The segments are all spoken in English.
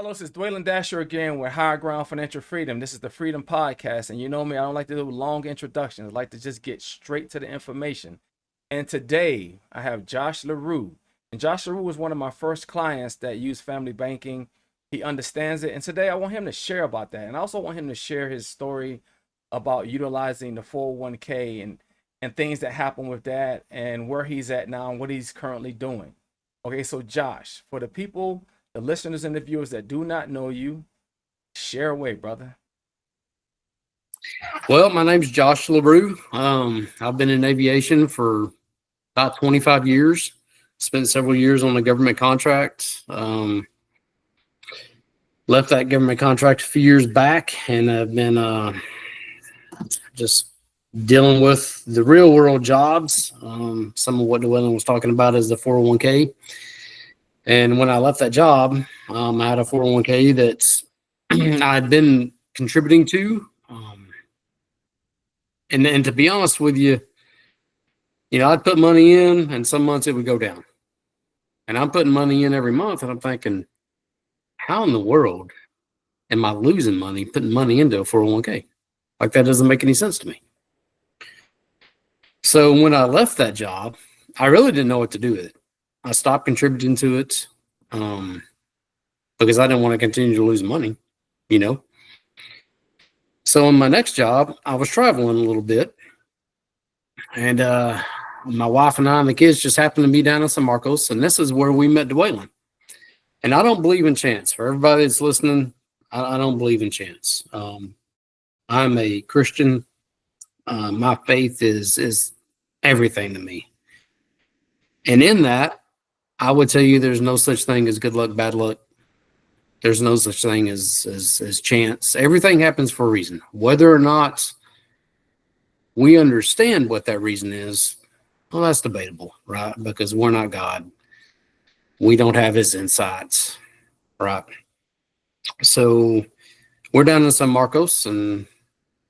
Hello, this is Dwaylen Dasher again with Higher Ground Financial Freedom. This is the Freedom Podcast. And you know me, I don't like to do long introductions. I like to just get straight to the information. And today I have Josh LaRue. And Josh LaRue was one of my first clients that used family banking. He understands it. And today I want him to share about that. And I also want him to share his story about utilizing the 401k and things that happen with that and where he's at now and what he's currently doing. Okay, so Josh, for the people, the listeners and the viewers that do not know you, share away, brother. Well, my name's Josh LaRue. I've been in aviation for about 25 years. Spent several years on a government contract. Left that government contract a few years back, and I've been just dealing with the real world jobs. Some of what Llewellyn was talking about is the 401k. And when I left that job, I had a 401k that I'd been contributing to. And to be honest with you, I'd put money in, and some months it would go down. And I'm putting money in every month, and I'm thinking, how in the world am I losing money putting money into a 401k? Like, that doesn't make any sense to me. So when I left that job, I really didn't know what to do with it. I stopped contributing to it because I didn't want to continue to lose money, So in my next job, I was traveling a little bit, and my wife and I and the kids just happened to be down in San Marcos, and this is where we met Dwaylen. And I don't believe in chance. For everybody that's listening, I don't believe in chance. I'm a Christian. My faith is everything to me. And in that, I would tell you there's no such thing as good luck, bad luck. There's no such thing as chance. Everything happens for a reason. Whether or not we understand what that reason is, well, that's debatable, right? Because we're not God. We don't have his insights, right? So we're down in San Marcos, and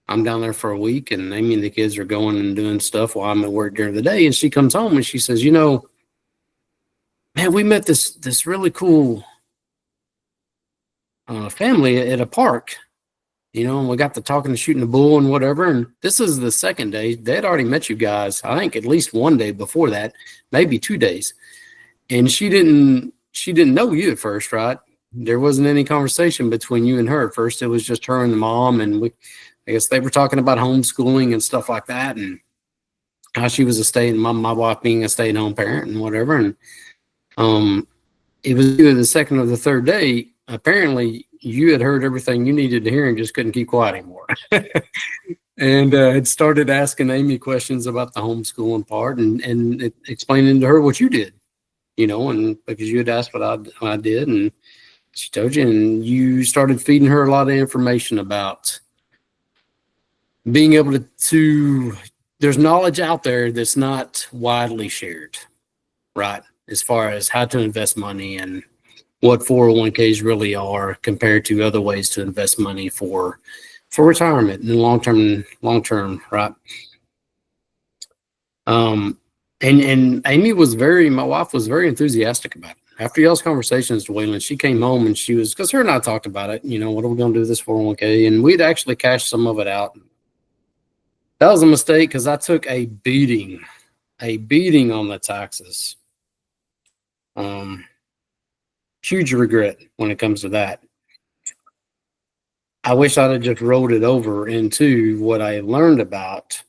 I'm down there for a week, and Amy and the kids are going and doing stuff while I'm at work during the day. And she comes home and she says, man, we met this really cool family at a park, and we got to talking and shooting the bull and whatever. And this is the second day. They had already met you guys, I think, at least one day before that, maybe 2 days. And she didn't know you at first, right? There wasn't any conversation between you and her at first. It was just her and the mom, and I guess they were talking about homeschooling and stuff like that, and how she was my wife being a stay-at-home parent and whatever. And it was either the second or the third day. Apparently, you had heard everything you needed to hear and just couldn't keep quiet anymore. And had started asking Amy questions about the homeschooling part and explaining to her what you did, and because you had asked what I did, and she told you, and you started feeding her a lot of information about being able to there's knowledge out there that's not widely shared, right? As far as how to invest money and what 401ks really are compared to other ways to invest money for retirement and long-term, right? And Amy my wife was very enthusiastic about it. After y'all's conversations, Dwaylen, she came home and she was, because her and I talked about it, what are we going to do with this 401k? And we'd actually cashed some of it out. That was a mistake because I took a beating on the taxes. Huge regret when it comes to that. I wish I'd have just rolled it over into what I learned about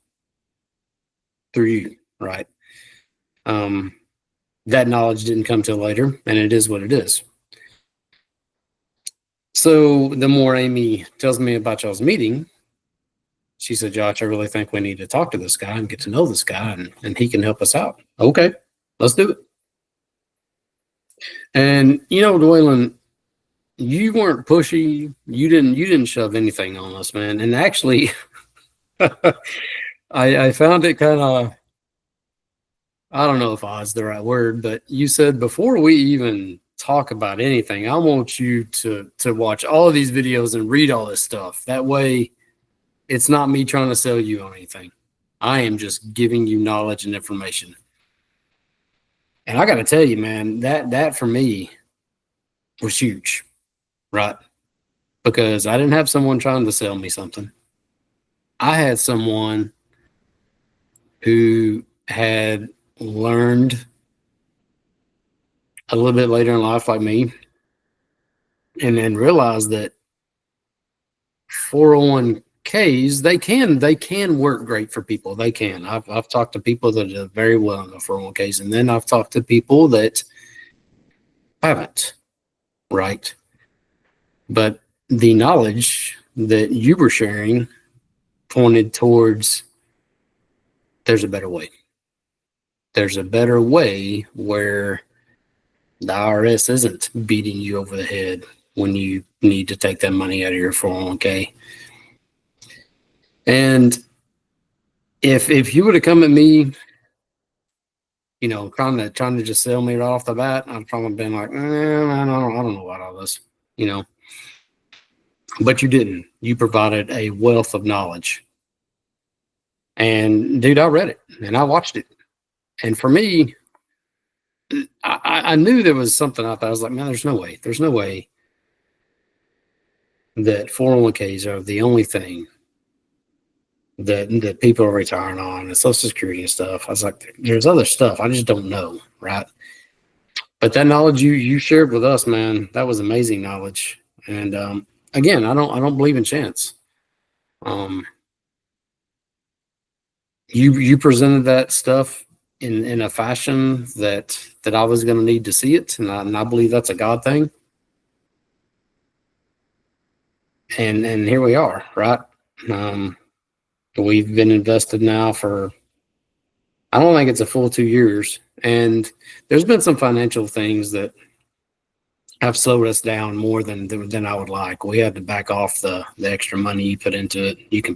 through you, right? That knowledge didn't come till later, and it is what it is. So the more Amy tells me about y'all's meeting, she said, Josh, I really think we need to talk to this guy and get to know this guy, and he can help us out. Okay, let's do it. And Dwaylen, you weren't pushy. You didn't shove anything on us, man. And actually, I found it kind of, I don't know if odd's the right word, but you said before we even talk about anything, I want you to watch all of these videos and read all this stuff. That way, it's not me trying to sell you on anything. I am just giving you knowledge and information. And I got to tell you, man, that for me was huge. right? Because I didn't have someone trying to sell me something. I had someone who had learned a little bit later in life, like me, and then realized that 401ks they can work great for people. They can. I've talked to people that are very well in the 401ks, and then I've talked to people that haven't, right? But the knowledge that you were sharing pointed towards there's a better way. There's a better way where the IRS isn't beating you over the head when you need to take that money out of your 401k. And if you would have come at me, trying to just sell me right off the bat, I'd probably been like, man, I don't know about all this, you know. But you didn't. You provided a wealth of knowledge. And dude, I read it and I watched it. And for me, I knew there was something out there. I was like, man, there's no way. There's no way that 401ks are the only thing that people are retiring on, and Social Security and stuff. I was like, there's other stuff. I just don't know, right? But that knowledge you shared with us, man, that was amazing knowledge. And again, I don't believe in chance. You presented that stuff in a fashion that I was going to need to see it, and I believe that's a God thing. And here we are, right? We've been invested now for, I don't think it's a full 2 years, and there's been some financial things that have slowed us down more than I would like. We had to back off the extra money you can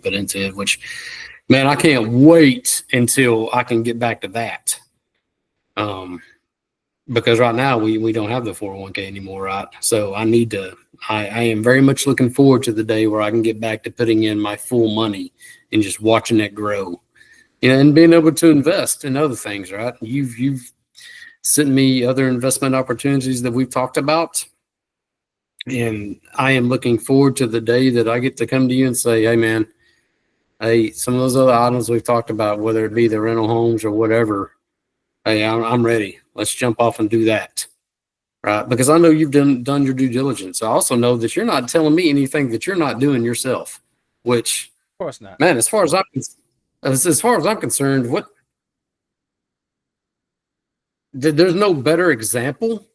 put into it, which, man, I can't wait until I can get back to that. Because right now we don't have the 401k anymore, right? So I am very much looking forward to the day where I can get back to putting in my full money and just watching it grow, and being able to invest in other things, right? You've sent me other investment opportunities that we've talked about, and I am looking forward to the day that I get to come to you and say, hey, man, hey, some of those other items we've talked about, whether it be the rental homes or whatever, hey, I'm ready. Let's jump off and do that, right? Because I know you've done your due diligence. I also know that you're not telling me anything that you're not doing yourself, which, Of course not. man, as far as I'm concerned, there's no better example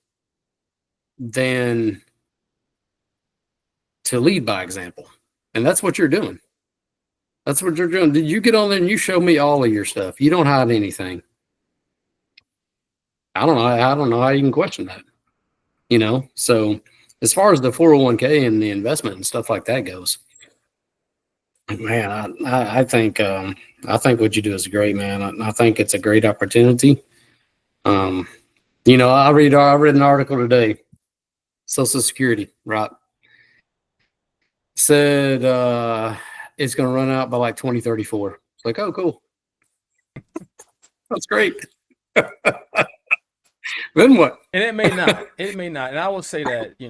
than to lead by example. And that's what you're doing. That's what you're doing. Did you get on there and you show me all of your stuff? You don't hide anything. I don't know how you can question that. So as far as the 401k and the investment and stuff like that goes, man, I think what you do is great, man. I think it's a great opportunity. I read an article today, Social Security, right? Said it's going to run out by like 2034. It's like, oh, cool. That's great. Then what? And it may not. It may not. And I will say that, you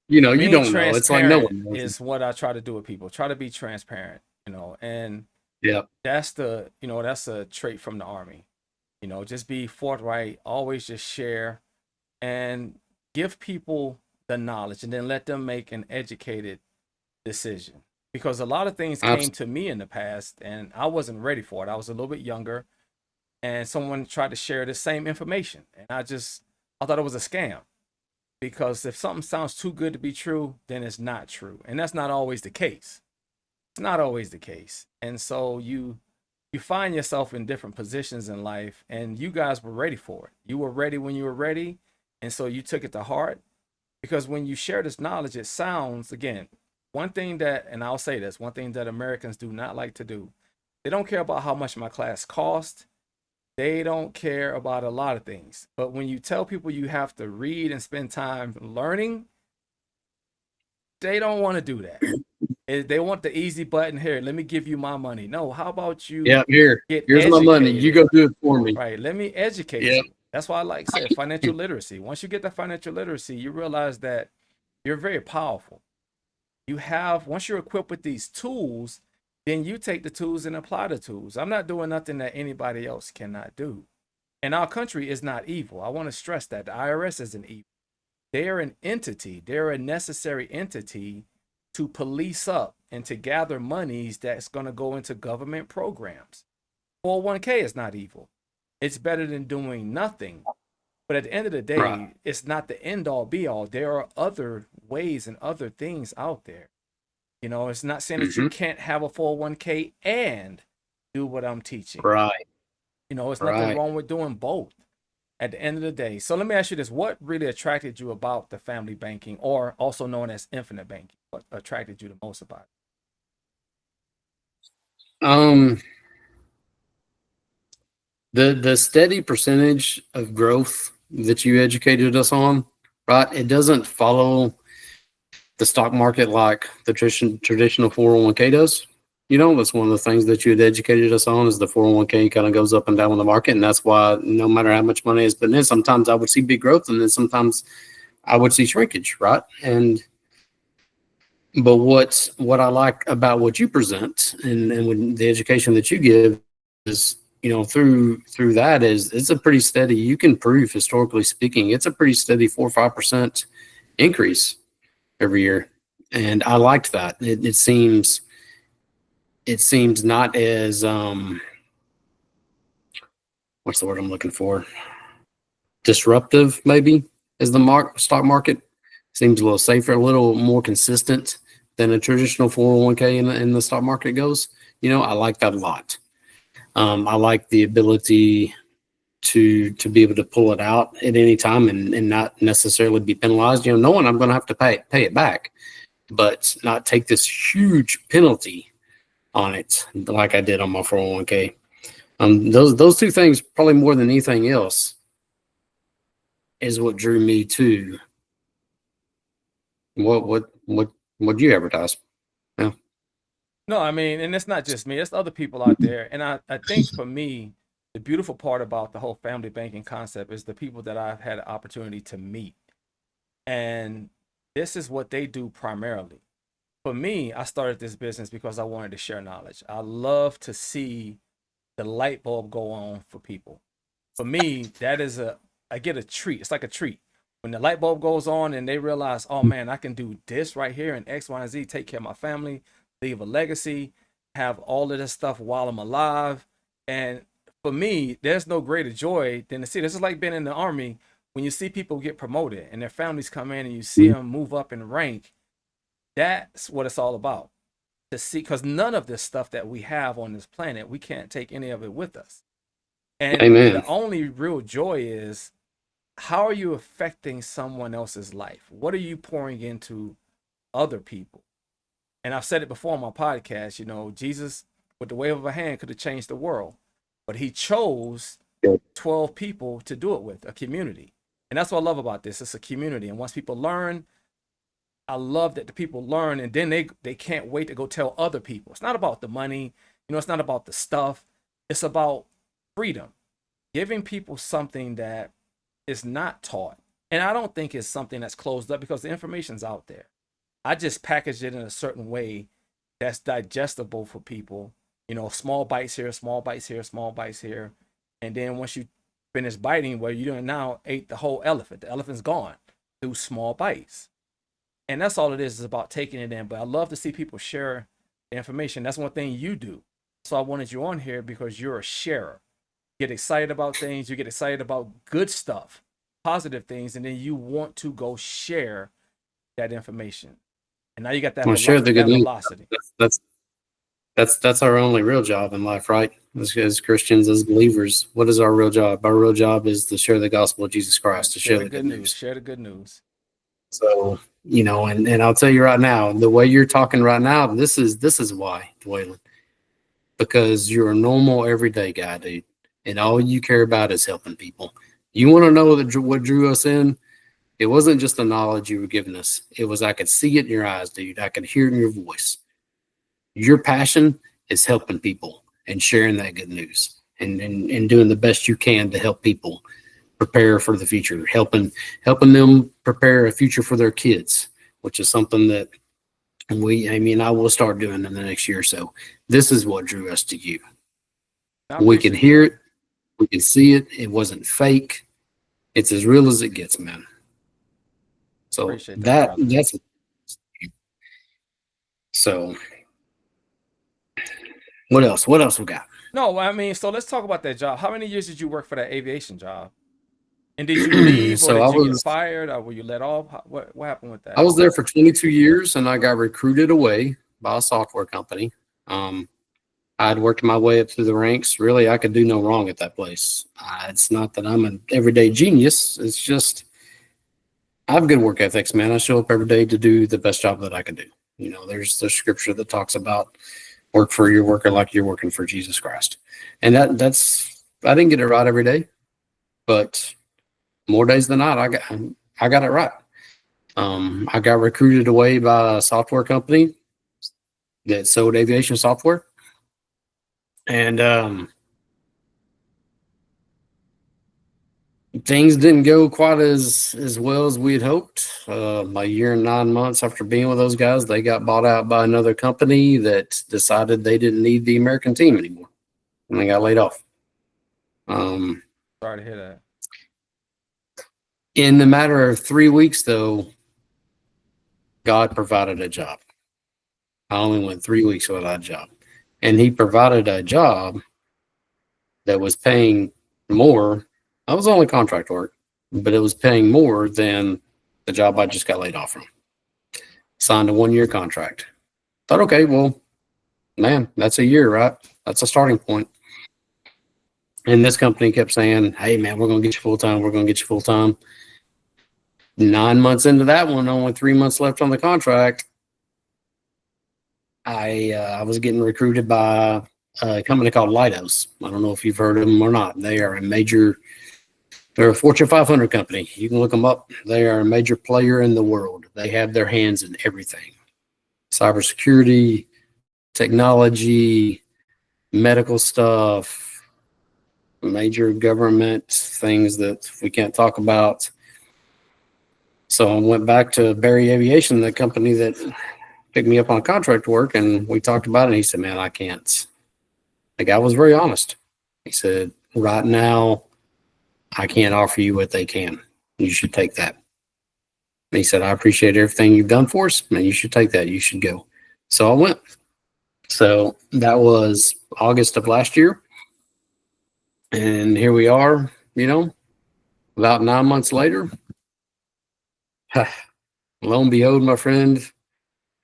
being don't know. It's like no one knows. is what I try to do with people. Try to be transparent, and yeah, that's a trait from the Army. Just be forthright, always just share and give people the knowledge and then let them make an educated decision. Because a lot of things came to me in the past and I wasn't ready for it. I was a little bit younger and someone tried to share the same information. And I thought it was a scam. Because if something sounds too good to be true, then it's not true. And that's not always the case. It's not always the case. And so you find yourself in different positions in life, and you guys were ready for it. You were ready when you were ready, and so you took it to heart. Because when you share this knowledge, it sounds, again, one thing that Americans do not like to do, they don't care about how much my class cost. They don't care about a lot of things. But when you tell people you have to read and spend time learning, they don't want to do that. They want the easy button. Here, let me give you my money. No, how about you? Yeah, here's educated. My money. You go do it for me. Right. Let me educate you. That's why I like said financial literacy. Once you get the financial literacy, you realize that you're very powerful. You have, once you're equipped with these tools, then you take the tools and apply the tools. I'm not doing nothing that anybody else cannot do. And our country is not evil. I want to stress that the IRS isn't evil. They are an entity, they're a necessary entity to police up and to gather monies that's going to go into government programs. 401k is not evil. It's better than doing nothing. But at the end of the Right. day, it's not the end all be all. There are other ways and other things out there. You know, it's not saying that you Hmm. can't have a 401k and do what I'm teaching. Right. You know, it's nothing Right. wrong with doing both at the end of the day. So let me ask you this. What really attracted you about the family banking, or also known as infinite banking? What attracted you the most about it? Um, the steady percentage of growth that you educated us on, right? It doesn't follow the stock market like the traditional 401k does. You know, that's one of the things that you had educated us on is the 401k kind of goes up and down with the market. And that's why no matter how much money is put in, sometimes I would see big growth and then sometimes I would see shrinkage, right? But what I like about what you present and when the education that you give is, you know, through that is it's a pretty steady, you can prove historically speaking, it's a pretty steady 4 or 5% increase every year. And I liked that. It seems not as what's the word I'm looking for? Disruptive, maybe, as the stock market. Seems a little safer, a little more consistent than a traditional 401k in the stock market goes. You know, I like that a lot. I like the ability to be able to pull it out at any time and not necessarily be penalized. You know, knowing I'm going to have to pay it back, but not take this huge penalty on it like I did on my 401k. Those two things, probably more than anything else, is what drew me to what you advertise. Yeah. No, I mean, and it's not just me, it's other people out there. And I think for me, the beautiful part about the whole family banking concept is the people that I've had the opportunity to meet. And this is what they do primarily. For me, I started this business because I wanted to share knowledge. I love to see the light bulb go on for people. For me, that is I get a treat. It's like a treat. When the light bulb goes on and they realize, oh man, I can do this right here and X, Y, and Z, take care of my family, leave a legacy, have all of this stuff while I'm alive. And for me, there's no greater joy than to see this is like being in the army when you see people get promoted and their families come in and you see them move up in rank. That's what it's all about. To see, because none of this stuff that we have on this planet, we can't take any of it with us. And Amen. the only real joy is how are you affecting someone else's life? What are you pouring into other people? And I've said it before on my podcast, you know, Jesus, with the wave of a hand, could have changed the world, but he chose 12 people to do it with, a community. And that's what I love about this. It's a community. And once people learn, I love that the people learn and then they can't wait to go tell other people. It's not about the money, you know, it's not about the stuff. It's about freedom, giving people something that is not taught. And I don't think it's something that's closed up because the information's out there. I just package it in a certain way that's digestible for people. You know, small bites here, small bites here, small bites here. And then once you finish biting, well, you don't now ate the whole elephant. The elephant's gone through small bites. And that's all it is about taking it in. But I love to see people share the information. That's one thing you do. So I wanted you on here because you're a sharer. You get excited about things, you get excited about good stuff, positive things, and then you want to go share that information. And now you got Well, share the good that news. velocity. That's our only real job in life, right? As Christians, as believers, what is our real job? Our real job is to share the gospel of Jesus Christ, to Share share the the good good news. news. Share the good news. So, you know, and I'll tell you right now, the way you're talking right now, this is why, Dwaylen, because you're a normal everyday guy, dude, and all you care about is helping people. You want to know what drew us in? It wasn't just the knowledge you were giving us. It was I could see it in your eyes, dude. I could hear it in your voice. Your passion is helping people and sharing that good news and doing the best you can to help people prepare for the future, helping them prepare a future for their kids, which is something that Amy and I will start doing in the next year or so. This is what drew us to you. I We can appreciate hear that. it. We can see it. It wasn't fake. It's as real as it gets, man. So Appreciate that, brother. that's so. What else? What else we got? No, I mean, so let's talk about that job. How many years did you work for that aviation job? And did you leave, or So I did you get was fired, or were you let off? What happened with I that? was there for 22 years, and I got recruited away by a software company. Um, I had worked my way up through the ranks. Really, I could do no wrong at that place. It's not that I'm an everyday genius. It's just I have good work ethics, man. I show up every day to do the best job that I can do. You know, there's the scripture that talks about work for your worker like you're working for Jesus Christ, and that's I didn't get it right every day, but more days than not, I got it right. I got recruited away by a software company that sold aviation software, and things didn't go quite as well as we had hoped. A year and 9 months after being with those guys, they got bought out by another company that decided they didn't need the American team anymore, and they got laid off. Sorry to hear that. In the matter of 3 weeks, though, God provided a job. I only went 3 weeks without a job, and He provided a job that was paying more. I was only contract work, but it was paying more than the job I just got laid off from. Signed a 1-year contract. Thought, okay, well, man, that's a year, right? That's a starting point. And this company kept saying, hey, man, we're going to get you full time. We're going to get you full time. 9 months into that one, only 3 months left on the contract. I was getting recruited by a company called Leidos. I don't know if you've heard of them or not. They're a Fortune 500 company. You can look them up. They are a major player in the world. They have their hands in everything. Cybersecurity, technology, medical stuff, major government things that we can't talk about. So I went back to Barry Aviation, the company that picked me up on contract work, and we talked about it. And he said, man, I can't. The guy was very honest. He said, right now, I can't offer you what they can. You should take that. And he said, I appreciate everything you've done for us, and you should take that. You should go. So I went. So that was August of last year. And here we are, about 9 months later. Lo and behold, my friend,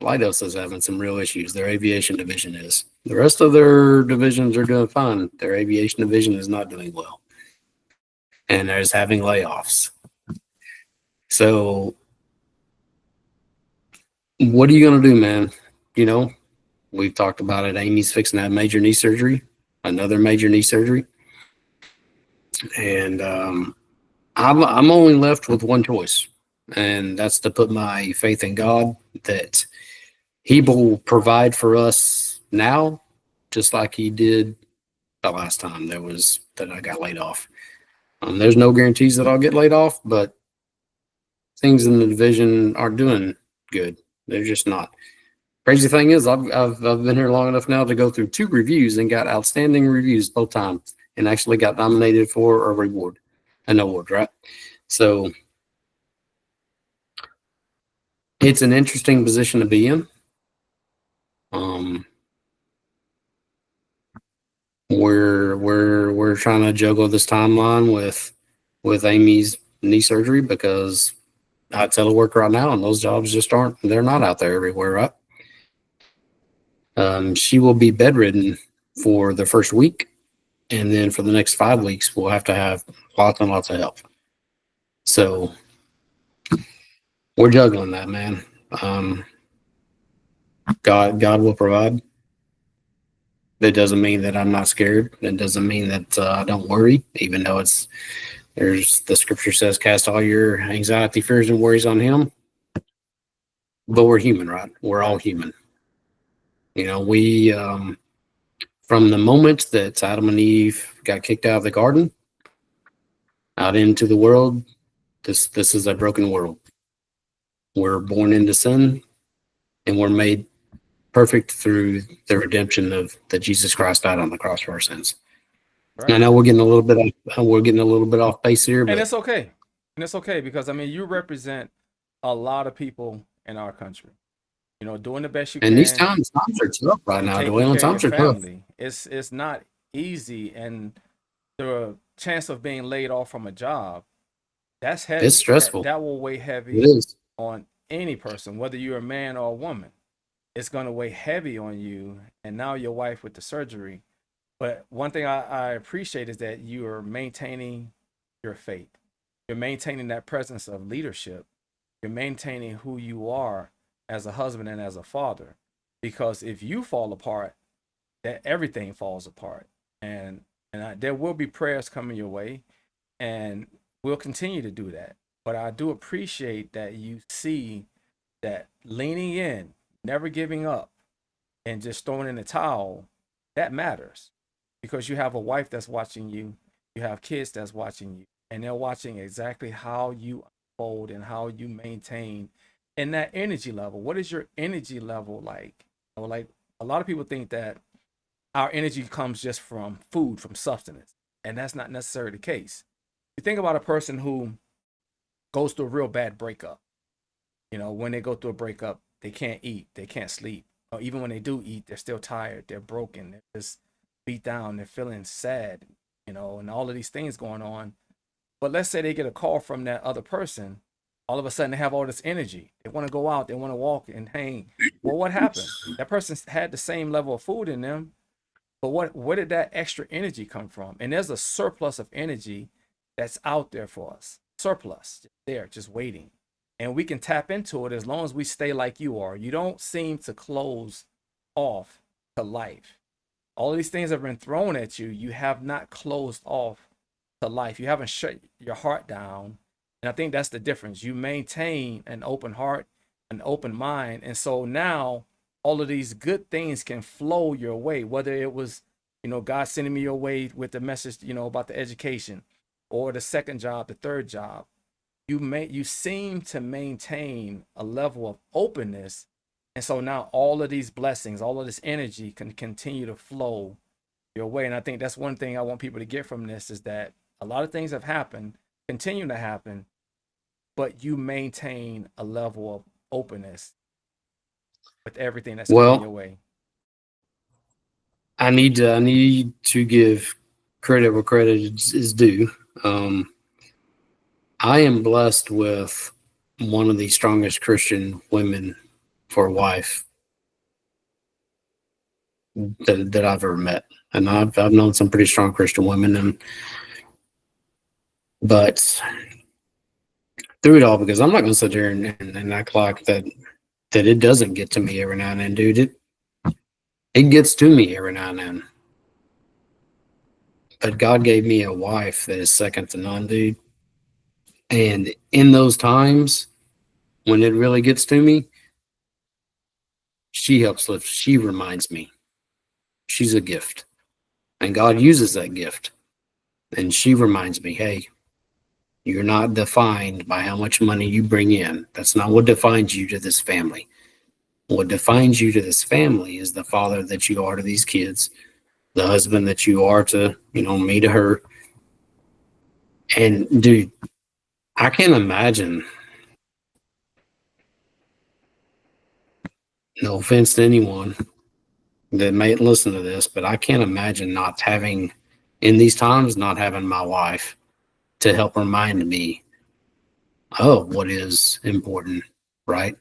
Leidos is having some real issues. Their aviation division is. The rest of their divisions are doing fine. Their aviation division is not doing well. And they're just having layoffs. So what are you going to do, man? We've talked about it. Amy's fixing to have major knee surgery, another major knee surgery. And I'm only left with one choice, and that's to put my faith in God that He will provide for us now, just like He did the last time that I got laid off. There's no guarantees that I'll get laid off, but things in the division aren't doing good. They're just not. Crazy thing is, I've been here long enough now to go through 2 reviews and got outstanding reviews both times, and actually got nominated for an award, right? So it's an interesting position to be in. We're trying to juggle this timeline with Amy's knee surgery, because I telework right now, and those jobs they're not out there everywhere, right? She will be bedridden for the first week, and then for the next 5 weeks, we'll have to have lots and lots of help. So we're juggling that, man. God will provide. That doesn't mean that I'm not scared. That doesn't mean that I don't worry, even though there's the scripture says, cast all your anxiety, fears, and worries on Him. But we're human, right? We're all human. We from the moment that Adam and Eve got kicked out of the garden, out into the world, this is a broken world. We're born into sin, and we're made perfect through the redemption of that Jesus Christ died on the cross for our sins. I Right. know we're getting a little bit off base here, And but it's okay. And it's okay because I mean you represent a lot of people in our country. You know, doing the best you and these can times are tough right and now, taking Dwayne. care of your Times are tough. family. It's not easy, and the chance of being laid off from a job, that's It's heavy. That stressful. that will weigh It heavy is. on any person, whether you're a man or a woman. It's going to weigh heavy on you. And now your wife with the surgery. But one thing I appreciate is that you are maintaining your faith. You're maintaining that presence of leadership. You're maintaining who you are as a husband and as a father. Because if you fall apart, that everything falls apart. And there will be prayers coming your way, and we'll continue to do that. But I do appreciate that you see that leaning in, never giving up, and just throwing in the towel, that matters because you have a wife that's watching you, you have kids that's watching you, and they're watching exactly how you unfold and how you maintain in that energy level. What is your energy level like? You know, like a lot of people think that our energy comes just from food, from substance, and that's not necessarily the case. You think about a person who goes through a real bad breakup. You know, when they go through a breakup, they can't eat, they can't sleep. Or even when they do eat, they're still tired, they're broken, they're just beat down, they're feeling sad, you know, and all of these things going on. But let's say they get a call from that other person, all of a sudden they have all this energy. They want to go out, they want to walk and hang. Well, what happened? That person had the same level of food in them, but where did that extra energy come from? And there's a surplus of energy that's out there for us. Surplus, just there, just waiting. And we can tap into it as long as we stay like you are. You don't seem to close off to life. All of these things have been thrown at you. You have not closed off to life. You haven't shut your heart down. And I think that's the difference. You maintain an open heart, an open mind. And so now all of these good things can flow your way, whether it was, you know, God sending me your way with the message, you know, about the education or the second job, the third job. You seem to maintain a level of openness. And so now all of these blessings, all of this energy can continue to flow your way. And I think that's one thing I want people to get from this is that a lot of things have happened, continue to happen, but you maintain a level of openness with everything that's coming your Well, way. I need to give credit where credit is due. Um, I am blessed with one of the strongest Christian women for a wife that I've ever met, and I've known some pretty strong Christian women, but through it all, because I'm not going to sit here and act like that it doesn't get to me every now and then, dude. It gets to me every now and then. But God gave me a wife that is second to none, dude. And in those times when it really gets to me, she helps lift. She reminds me she's a gift, and God uses that gift. And she reminds me, hey, you're not defined by how much money you bring in. That's not what defines you to this family. What defines you to this family is the father that you are to these kids, the husband that you are to, you know, me to her. And dude, I can't imagine, no offense to anyone that may listen to this, but I can't imagine not having, in these times, not having my wife to help remind me of what is important, right?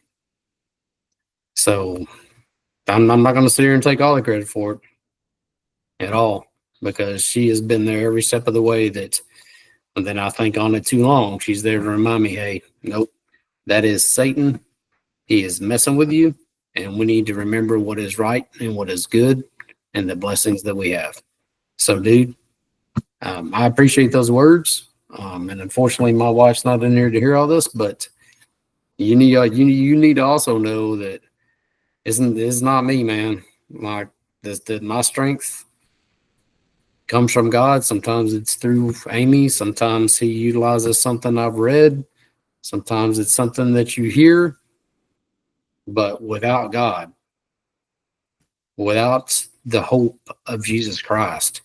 So I'm not going to sit here and take all the credit for it at all, because she has been there every step of the way that, and then I think on it too long, she's there to remind me, hey, nope, that is Satan. He is messing with you, and we need to remember what is right and what is good and the blessings that we have. So, dude, I appreciate those words. And unfortunately, my wife's not in here to hear all this, but you need to also know that it's not me, man. Like my strength comes from God. Sometimes it's through Amy. Sometimes He utilizes something I've read. Sometimes it's something that you hear. But without God, without the hope of Jesus Christ,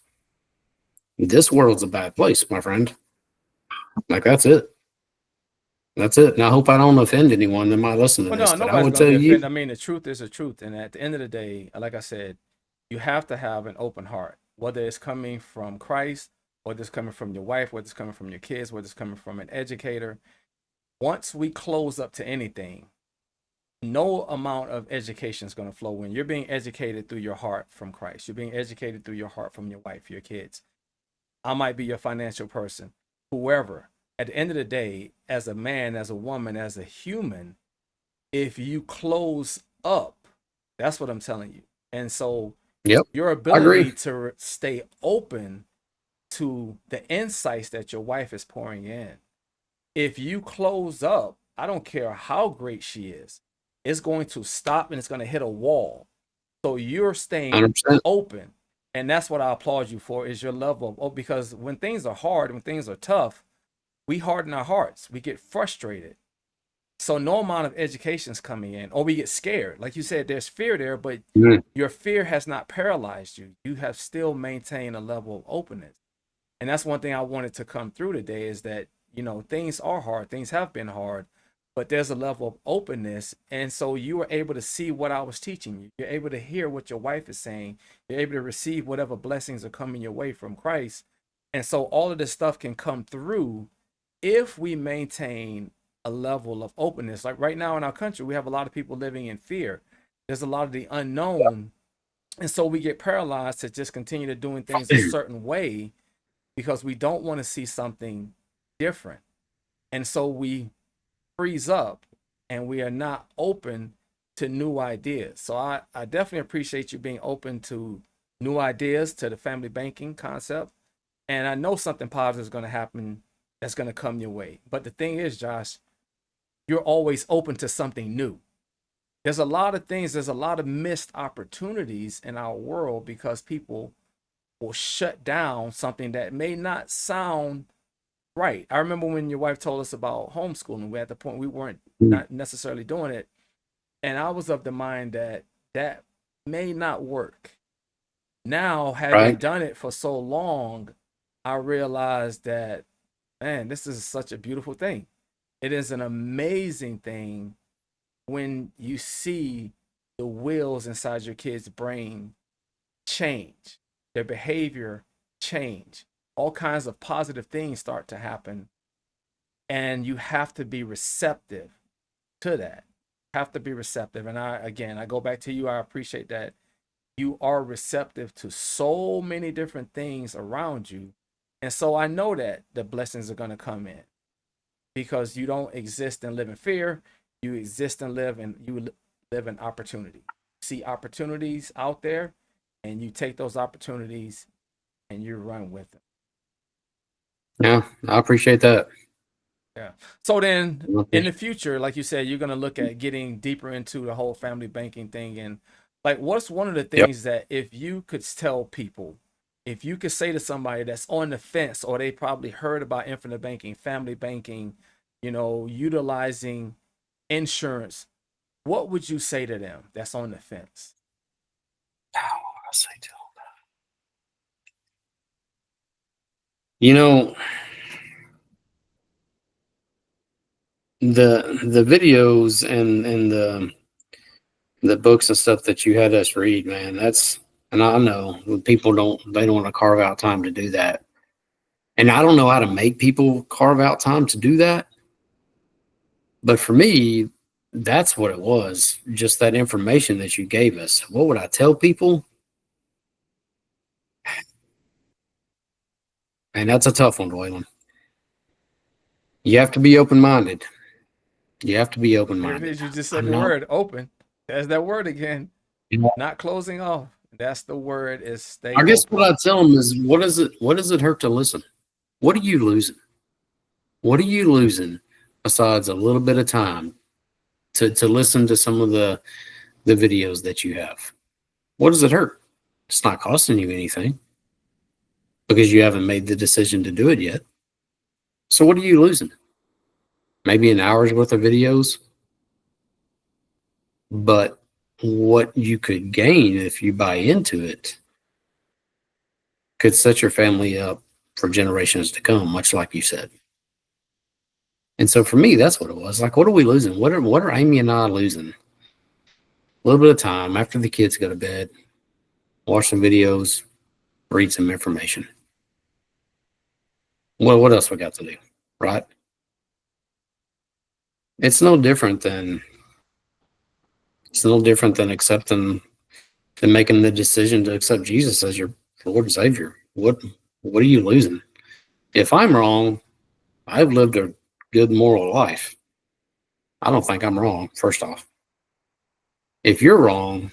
this world's a bad place, my friend. Like, that's it. That's it. And I hope I don't offend anyone that might listen to Well, this, no, but I nobody's would gonna tell be you, offended. I mean, the truth is the truth, and at the end of the day, like I said, you have to have an open heart, whether it's coming from Christ, whether it's coming from your wife, whether it's coming from your kids, whether it's coming from an educator. Once we close up to anything, no amount of education is going to flow in. You're being educated through your heart from Christ. You're being educated through your heart from your wife, your kids. I might be your financial person, whoever. At the end of the day, as a man, as a woman, as a human, if you close up, that's what I'm telling you. And so yep, your I agree. ability to stay open to the insights that your wife is pouring in, if you close up, I don't care how great she is, it's going to stop and it's going to hit a wall. So you're staying 100%. open. And that's what I applaud you for is your level of, oh, because when things are hard, when things are tough, we harden our hearts. We get frustrated. So no amount of education is coming in, or we get scared. Like you said, there's fear there, but Mm, your fear has not paralyzed you. You have still maintained a level of openness. And that's one thing I wanted to come through today is that, things are hard, things have been hard, but there's a level of openness. And so you were able to see what I was teaching you. You're able to hear what your wife is saying. You're able to receive whatever blessings are coming your way from Christ. And so all of this stuff can come through if we maintain a level of openness. Like right now in our country, we have a lot of people living in fear. There's a lot of the unknown. And so we get paralyzed to just continue to doing things a certain way because we don't want to see something different. And so we freeze up and we are not open to new ideas. So I definitely appreciate you being open to new ideas, to the family banking concept. And I know something positive is going to happen that's going to come your way. But the thing is, Josh, you're always open to something new. There's a lot of things, there's a lot of missed opportunities in our world because people will shut down something that may not sound right. I remember when your wife told us about homeschooling, we at the point we weren't mm, not necessarily doing it. And I was of the mind that that may not work. Now, having right? done it for so long, I realized that, man, this is such a beautiful thing. It is an amazing thing when you see the wheels inside your kid's brain change, their behavior change, all kinds of positive things start to happen. And you have to be receptive to that. Have to be receptive. And I go back to you. I appreciate that you are receptive to so many different things around you. And so I know that the blessings are going to come in because you don't exist and live in fear. You exist and live in opportunity. See opportunities out there and you take those opportunities and you run with them. Yeah, I appreciate that. Yeah. So then I in the appreciate- future, like you said, you're going to look at getting deeper into the whole family banking thing. And like, what's one of the Yep. things that if you could tell people, if you could say to somebody that's on the fence or they probably heard about infinite banking, family banking, utilizing insurance, what would you say to them that's on the fence? I'll say to 'em. You know, the videos and the books and stuff that you had us read, man, that's, and I know people they don't want to carve out time to do that. And I don't know how to make people carve out time to do that. But for me, that's what it was. Just that information that you gave us. What would I tell people? And that's a tough one, Waylon. You have to be open minded. You have to be open There it minded. is. You just said I'm the not. word open. There's that word again. You know, Not closing off. That's the word is stay I guess what open. I tell them is, what is it? What does it hurt to listen? What are you losing? What are you losing besides a little bit of time to listen to some of the videos that you have? What does it hurt? It's not costing you anything because you haven't made the decision to do it yet. So what are you losing? Maybe an hour's worth of videos. But what you could gain if you buy into it could set your family up for generations to come, much like you said. And so for me, that's what it was. Like, what are we losing? What are Amy and I losing? A little bit of time after the kids go to bed, watch some videos, read some information. Well, what else we got to do, right? It's no different than accepting and making the decision to accept Jesus as your Lord and Savior. What are you losing? If I'm wrong, I've lived a good moral life. I don't think I'm wrong, first off. If you're wrong,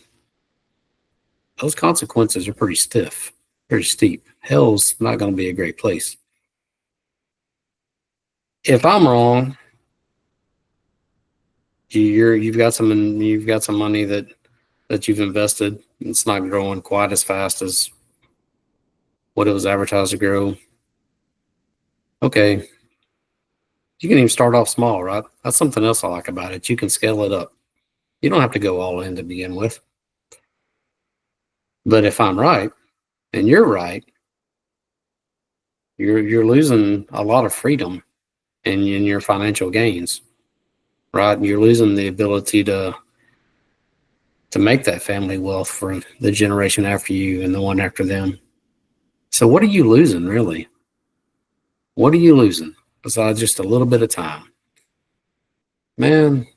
those consequences are pretty stiff, pretty steep. Hell's not going to be a great place. If I'm wrong, you've got some money that you've invested. It's not growing quite as fast as what it was advertised to grow. Okay, you can even start off small, right? That's something else I like about it. You can scale it up. You don't have to go all in to begin with. But if I'm right and you're right, you're losing a lot of freedom in your financial gains, right? You're losing the ability to make that family wealth for the generation after you and the one after them. So what are you losing, really? What are you losing besides just a little bit of time? Man,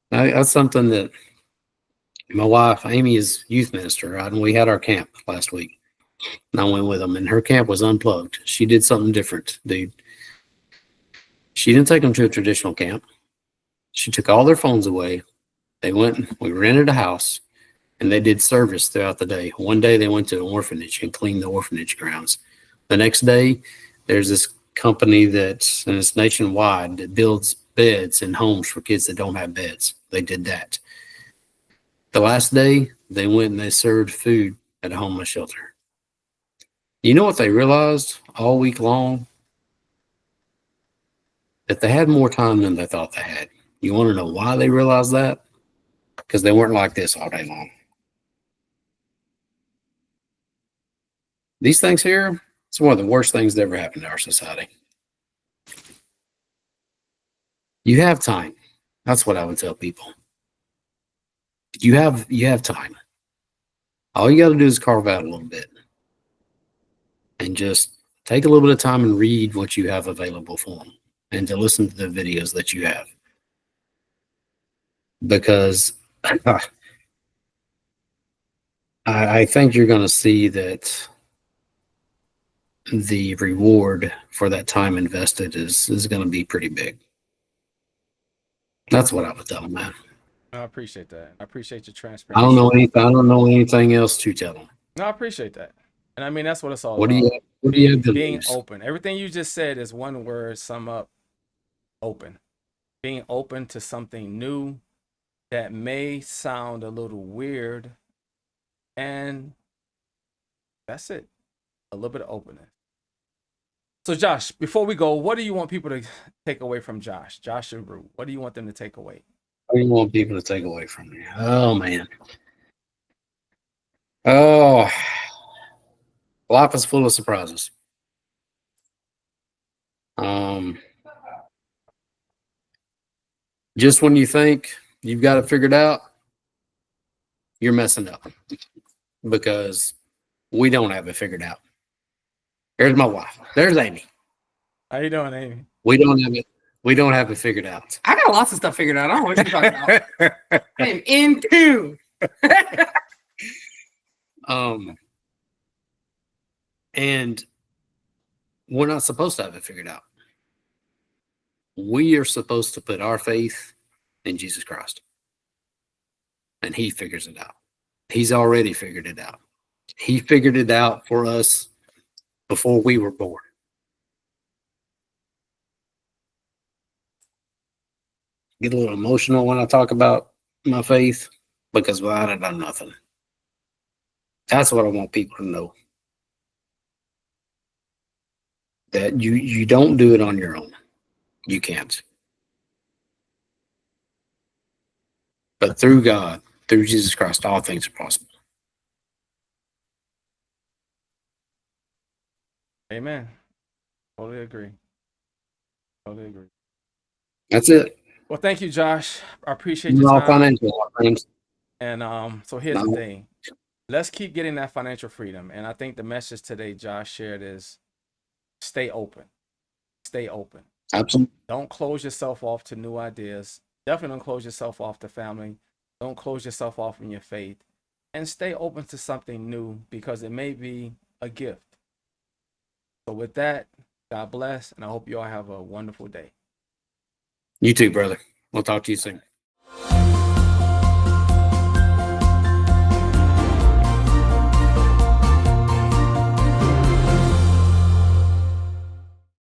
that's something that my wife, Amy, is youth minister, right? And we had our camp last week. And I went with them, and her camp was unplugged. She did something different, dude. She didn't take them to a traditional camp. She took all their phones away. They went, we rented a house, and they did service throughout the day. One day they went to an orphanage and cleaned the orphanage grounds. The next day, there's this company and it's nationwide, that builds beds in homes for kids that don't have beds. They did that. The last day, they went and they served food at a homeless shelter. You know what they realized all week long? That they had more time than they thought they had. You want to know why they realized that? Because they weren't like this all day long. These things here, it's one of the worst things that ever happened to our society. You have time. That's what I would tell people. You have time. All you got to do is carve out a little bit and just take a little bit of time and read what you have available for them and to listen to the videos that you have. Because I think you're going to see that the reward for that time invested is going to be pretty big. That's what I would tell them, man. I appreciate that. I appreciate your I don't transparency. know anything. I don't know anything else to tell them. No, I appreciate that. And I mean, that's what it's all What do about. you What do you have to Being lose? open. Everything you just said is one word, sum up: open. Being open to something new that may sound a little weird. And that's it. A little bit of openness. So, Josh, before we go, what do you want people to take away from Josh? Josh and Rue, what do you want them to take away? What do you want people to take away from me? Oh man. Oh, life is full of surprises. Um, just when you think you've got it figured out, you're messing up because we don't have it figured out. There's my wife. There's Amy. How you doing, Amy? We don't have it. We don't have it figured out. I got lots of stuff figured out. I don't know what you're talking about. I am in tune. And we're not supposed to have it figured out. We are supposed to put our faith in Jesus Christ. And he figures it out. He's already figured it out. He figured it out for us before we were born. Get a little emotional when I talk about my faith because without it, I'm nothing. That's what I want people to know. That you don't do it on your own. You can't. But through God, through Jesus Christ, all things are possible. Amen. Totally agree. Totally agree. That's it. Well, thank you, Josh. I appreciate your Not all time. financial, my friends. And so here's the No, thing. Let's keep getting that financial freedom. And I think the message today Josh shared is stay open. Stay open. absolutely. Don't close yourself off to new ideas. Definitely don't close yourself off to family. Don't close yourself off from your faith. And stay open to something new because it may be a gift. So with that, God bless, and I hope you all have a wonderful day. You too, brother. We'll talk to you soon.